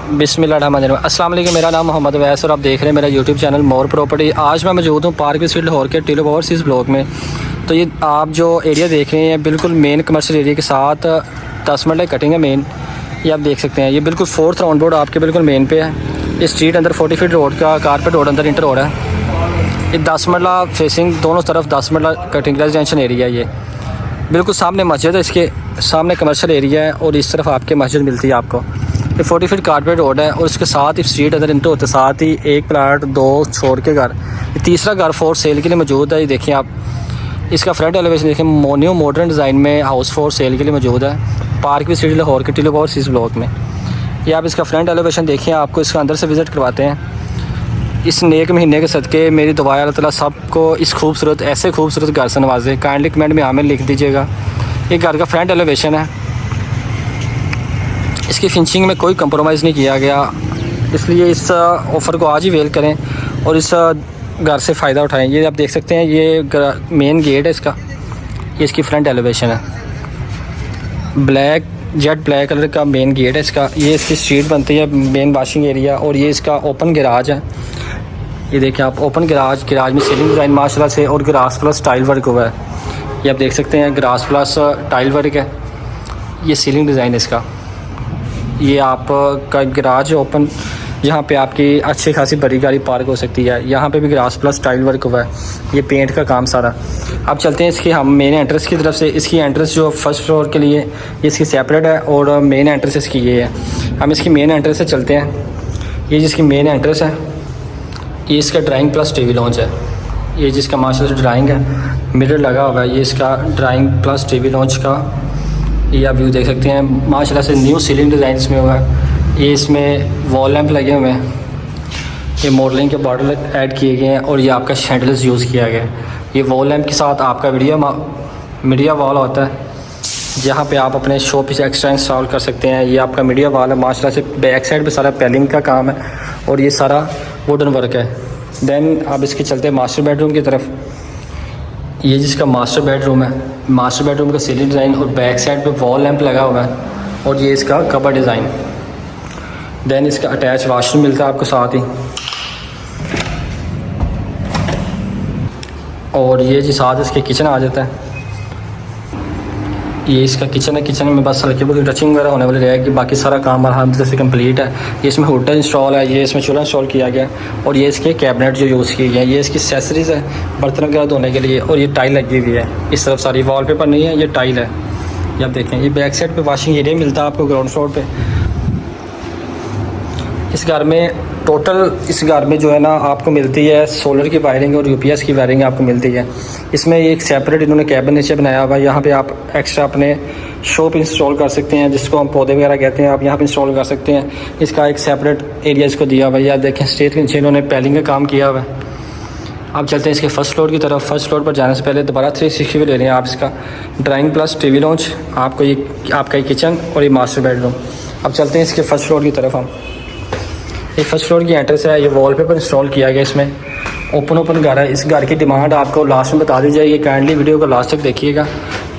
बिस्मिल्लाहिर्रहमानिर्रहीम। अस्सलाम वालेकुम, मेरा नाम मोहम्मद वैस और आप देख रहे हैं मेरा यूट्यूब चैनल मोर प्रॉपर्टी। आज मैं मौजूद हूँ पार्क स्ट्रीट लाहौर के टिलो ओवरसीज़ ब्लॉक में। तो ये आप जो एरिया देख रहे हैं बिल्कुल मेन कमर्शियल एरिया के साथ 10 मिनट कटिंग है मेन। ये आप देख सकते हैं, ये बिल्कुल 4th राउंड रोड आपके बिल्कुल मेन पे है। ये स्ट्रीट अंदर 40 फीट रोड का कारपेट रोड अंदर इंटर रोड है। ये 10 मरला फेसिंग दोनों तरफ 10 मरला कटिंग रेजिडेंशियल एरिया है। ये बिल्कुल सामने मस्जिद है, इसके सामने कमर्शियल एरिया है और इस तरफ आपके मस्जिद मिलती है आपको। ये 40 फीट कारपेट रोड है और इसके साथ ही स्ट्रीट अंदर इंटर होते साथ ही एक प्लाट 2 छोड़ के घर, ये तीसरा घर फॉर सेल के लिए मौजूद है। ये देखिए आप इसका फ्रंट एलिवेशन देखिए, न्यू मॉडर्न डिज़ाइन में हाउस फॉर सेल के लिए मौजूद है पार्क स्ट्रीट लाहौर के टिलो ओवरसीज़ ब्लॉक में। ये आप इसका फ्रंट एलिवेशन देखिए, आपको इसका अंदर से विज़िट करवाते हैं। इस नेक महीने के सदक़े मेरी दुआ है अल्लाह ताला सबको इस खूबसूरत ऐसे खूबसूरत घर से नवाजे। काइंडली कमेंट में आमिर लिख दीजिएगा। ये घर का फ्रंट एलिवेशन है, इसकी फिनिशिंग में कोई कंप्रोमाइज़ नहीं किया गया, इसलिए इस ऑफ़र को आज ही वेल करें और इस घर से फ़ायदा उठाएं। ये आप देख सकते हैं, ये मेन गेट है इसका, ये इसकी फ्रंट एलिवेशन है। जेट ब्लैक कलर का मेन गेट है इसका। ये इसकी स्ट्रीट बनती है मेन वॉशिंग एरिया और ये इसका ओपन गैराज है। ये देखिए आप ओपन गैराज में सीलिंग डिज़ाइन माशाल्लाह से और ग्रास प्लस टाइल वर्क हुआ है। ये आप देख सकते हैं ग्रास प्लस टाइल वर्क है। ये सीलिंग डिज़ाइन है इसका। ये आपका गैराज ओपन, यहाँ पे आपकी अच्छी खासी बड़ी गाड़ी पार्क हो सकती है। यहाँ पे भी ग्रास प्लस टाइल वर्क हुआ है, ये पेंट का काम सारा। अब चलते हैं इसकी हम मेन एंट्रेंस की तरफ से। इसकी एंट्रेंस जो फर्स्ट फ्लोर के लिए ये इसकी सेपरेट है और मेन एंट्रेंस इसकी ये है। हम इसकी मेन एंट्रेंस से चलते हैं। ये जिसकी मेन एंट्रेंस है, ये इसका ड्राइंग प्लस टीवी लॉन्च है। ये जिसका माशाल्लाह से ड्राइंग है, मिरर लगा हुआ है। ये इसका ड्राइंग प्लस टीवी लॉन्च का ये आप व्यू देख सकते हैं। माशाल्लाह से न्यू सीलिंग डिज़ाइन में हुआ है। ये इसमें वॉल लैंप लगे हुए हैं, ये मॉडलिंग के बॉर्डर ऐड किए गए हैं और ये आपका शैंडल्स यूज़ किया गया है। ये वॉल लैंप के साथ आपका मीडिया वॉल होता है, जहाँ पे आप अपने शो पीस एक्स्ट्रा इंस्टॉल कर सकते हैं। ये आपका मीडिया वॉल है माशाल्लाह से। बैक साइड पे सारा पैलिंग का काम है और ये सारा वुडन वर्क है। देन अब इसके चलते हैं मास्टर बेडरूम की तरफ। ये जिसका मास्टर बेडरूम है, मास्टर बेडरूम का सीलिंग डिज़ाइन और बैक साइड पे वॉल लैंप लगा हुआ है और ये इसका कबर डिज़ाइन। देन इसका अटैच वाशरूम मिलता है आपको साथ ही। और ये जी साथ इसके किचन आ जाता है। ये इसका किचन है, किचन में बस हल्की बहुत टचिंग वगैरह होने वाली रहेगी, बाकी सारा काम अलहमदुलिल्लाह से कंप्लीट है। ये इसमें हुड इंस्टॉल है, ये इसमें चूल्हा इंस्टॉल किया गया और ये इसके कैबिनेट जो यूज़ किए गए हैं। ये इसकी एक्सेसरीज़ है बर्तन वगैरह धोने के लिए और ये टाइल लगी हुई है इस तरफ सारी। वॉलपेपर नहीं है, ये टाइल है। ये आप देखें, ये बैक साइड पे वॉशिंग एरिया मिलता है आपको ग्राउंड फ्लोर पे। इस घर में टोटल इस घर में जो है ना आपको मिलती है सोलर की वायरिंग और यूपीएस की वायरिंग आपको मिलती है। इसमें एक सेपरेट इन्होंने कैबिन नीचे बनाया हुआ है, यहाँ पे आप एक्स्ट्रा अपने शॉप इंस्टॉल कर सकते हैं, जिसको हम पौधे वगैरह कहते हैं, आप यहाँ पे इंस्टॉल कर सकते हैं। इसका एक सेपरेट एरिया इसको दिया हुआ है। या देखें स्टेट के नीचे इन्होंने पैलिंग का काम किया हुआ है। अब चलते हैं इसके फर्स्ट फ्लोर की तरफ। फर्स्ट फ्लोर पर जाने से पहले दोबारा 360 व्यू ले रहे हैं आप इसका। ड्राइंग प्लस टीवी लॉन्च, आपको ये आपका ये किचन और ये मास्टर बेडरूम। अब चलते हैं इसके फर्स्ट फ्लोर की तरफ हम। ये फर्स्ट फ्लोर की एंट्रेंस है। ये वॉलपेपर इंस्टॉल किया गया इसमें। ओपन घर है। इस घर की डिमांड आपको लास्ट में बता दी जाएगी। काइंडली वीडियो को लास्ट तक देखिएगा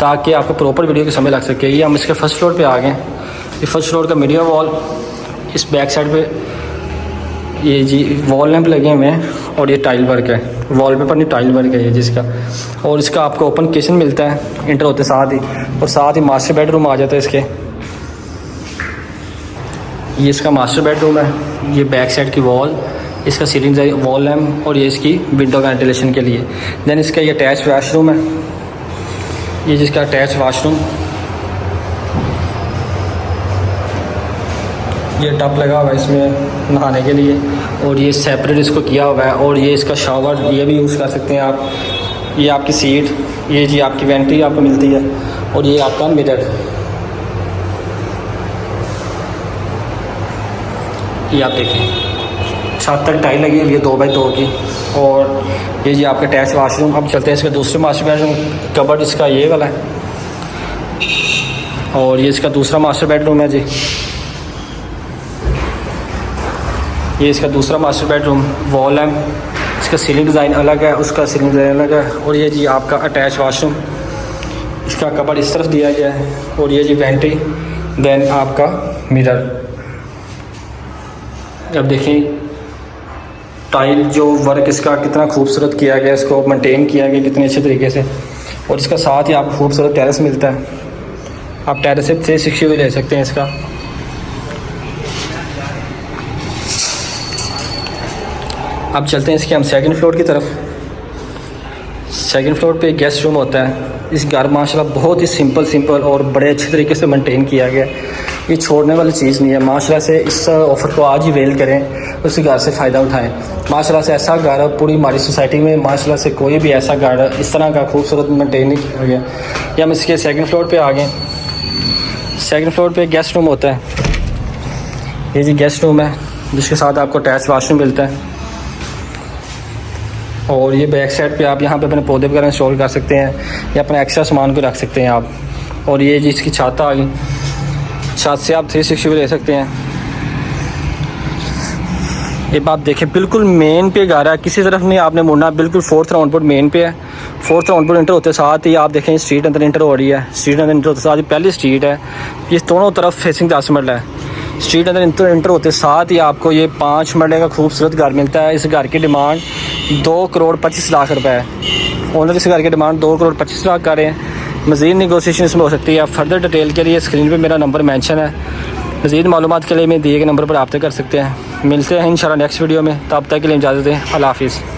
ताकि आपको प्रॉपर वीडियो के समय लग सके। ये हम इसके फर्स्ट फ्लोर पे आ गए। ये फर्स्ट फ्लोर का मीडिया वॉल, इस बैक साइड पे ये जी वॉल लैंप लगे हुए हैं और ये टाइल वर्क है। वॉलपेपर नहीं, टाइल वर्क है ये जिसका। और इसका आपको ओपन किचन मिलता है इंटर होते साथ ही, और साथ ही मास्टर बेडरूम आ जाता है इसके। ये इसका मास्टर बेडरूम है। ये बैक साइड की वॉल, इसका सीलिंग वॉल लैम्प और ये इसकी विंडो वेंटिलेशन के लिए। देन इसका ये अटैच वाशरूम है। ये जिसका अटैच वाशरूम, ये टब लगा हुआ है इसमें नहाने के लिए और ये सेपरेट इसको किया हुआ है। और ये इसका शावर, ये भी यूज़ कर सकते हैं आप। ये आपकी सीट, ये जी आपकी वेंट्री आपको मिलती है और ये आपका मिरर। ये आप देखें छत तक टाइल लगी हुई है 2x2 की। और ये जी आपका अटैच वाशरूम। अब चलते हैं इसका दूसरे मास्टर बेडरूम। कबर्ड इसका ये वाला है और ये इसका दूसरा मास्टर बेडरूम है जी। ये इसका दूसरा मास्टर बेडरूम। वॉल है, इसका सीलिंग डिज़ाइन अलग है, उसका सीलिंग डिज़ाइन अलग है। और ये जी आपका अटैच वाशरूम, इसका कबर्ड इस तरफ दिया गया है। और ये जी वेंट्री, देन आपका मिरर। अब देखें टाइल जो वर्क इसका कितना खूबसूरत किया गया, इसको मेंटेन किया गया कितने अच्छे तरीके से। और इसका साथ ही आपको खूबसूरत टेरेस मिलता है, आप टेरेस से 360 भी ले सकते हैं इसका। अब चलते हैं इसके हम सेकंड फ्लोर की तरफ। सेकंड फ्लोर पे गेस्ट रूम होता है। इस घर माशाल्लाह बहुत ही सिंपल और बड़े अच्छे तरीके से मेंटेन किया गया। ये छोड़ने वाली चीज़ नहीं है। माशाल्लाह से इस ऑफ़र को आज ही वेल करें, उस घर से फ़ायदा उठाएं। माशाल्लाह से ऐसा घर पूरी हमारी सोसाइटी में माशाल्लाह से कोई भी ऐसा घर इस तरह का खूबसूरत मेंटेन नहीं किया गया। ये हम इसके सेकंड फ्लोर पे आ गए। सेकंड फ्लोर पे गेस्ट रूम होता है। ये जी गेस्ट रूम है, जिसके साथ आपको अटैच वाशरूम मिलता है। और ये बैक साइड पे आप यहाँ पे अपने पौधे वगैरह इंस्टॉल कर सकते हैं या अपने एक्स्ट्रा सामान को रख सकते हैं आप। और ये जी इसकी छत आ गई, छत से आप 360 भी ले सकते हैं। ये बात देखें बिल्कुल मेन पे घर है, किसी तरफ नहीं आपने मुड़ना, बिल्कुल 4th राउंड पर मेन पे है। 4th राउंड पर इंटर होते साथ ही आप देखें स्ट्रीट अंदर इंटर हो रही है। स्ट्रीट अंदर इंटर होते साथ ही पहली स्ट्रीट है, ये दोनों तरफ फेसिंग 10 मरला है। स्ट्रीट अंदर इंटर होते साथ ही आपको ये 5 मरले का खूबसूरत घर मिलता है। इस घर की डिमांड 2 करोड़ 25 लाख रुपए है। ओनर इस घर की डिमांड 2 करोड़ 25 लाख कर रहे हैं। मज़ीद निगोशिएशन इसमें हो सकती है। फर्दर डिटेल के लिए स्क्रीन पे मेरा नंबर मेंशन है। मज़ीद मालूमात के लिए मैं दिए गए नंबर पर रब्ता कर सकते हैं। मिलते हैं इंशाल्लाह नेक्स्ट वीडियो में, तब तक के लिए इजाज़त दें। अल्लाह हाफ़िज़।